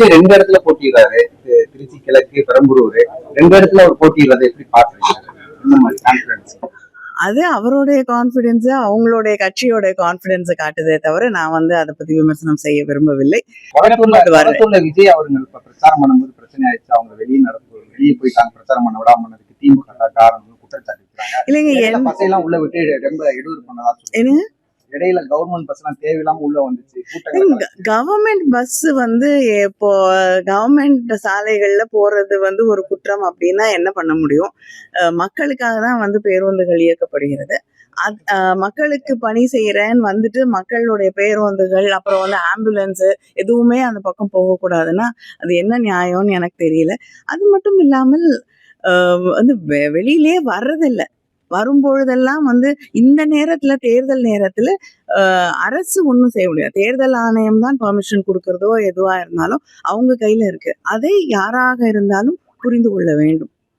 விஜய் 2 இடத்துல போட்டிடுறாரு, திருச்சி கிழக்கு, பெரம்பலூர் 2 இடத்துல அவர் போட்டிடுறதை எப்படி பாக்குறீங்க? இந்த மாதிரி கான்பிடன்ஸ் அது அவருடைய கான்பிடன்ஸ், அவங்களுடைய கட்சியோட கான்பிடன்ஸை காட்டுதே தவிர நான் அதை பத்தி விமர்சனம் செய்ய விரும்பவில்லை. விஜய் அவர்கள் இப்ப பிரச்சாரம் பண்ணும்போது பிரச்சனை ஆயிடுச்சு, அவங்க வெளியே போயிட்டாங்க, பிரச்சாரம் பண்ண விடாம திமுக காரணம் குற்றச்சாட்டு இல்லைங்க. பசையெல்லாம் உள்ள விட்டு ரொம்ப இடையூறு பண்ணதா சொல்லுங்க. இடையில கவர்மெண்ட் பஸ் எல்லாம் தேவையில்லாம உள்ள வந்துச்சு. கவர்மெண்ட் பஸ் இப்போ கவர்மெண்ட் சாலைகள்ல போறது ஒரு குற்றம் அப்படின்னா என்ன பண்ண முடியும்? மக்களுக்காக தான் பேருந்துகள் இயக்கப்படுகிறது. மக்களுக்கு பணி செய்யறேன்னு மக்களுடைய பேருந்துகள் அப்புறம் ஆம்புலன்ஸ் எதுவுமே அந்த பக்கம் போகக்கூடாதுன்னா அது என்ன நியாயம்னு எனக்கு தெரியல. அது மட்டும் இல்லாமல் வெளியிலே வர்றதில்லை. வரும்பொழுதெல்லாம் இந்த நேரத்துல தேர்தல் நேரத்துல அரசு ஒன்றும் செய்ய முடியாது. தேர்தல் ஆணையம் தான் பெர்மிஷன் கொடுக்கறதோ எதுவா இருந்தாலும் அவங்க கையில இருக்கு. அதை யாராக இருந்தாலும் புரிந்து கொள்ள வேண்டும்.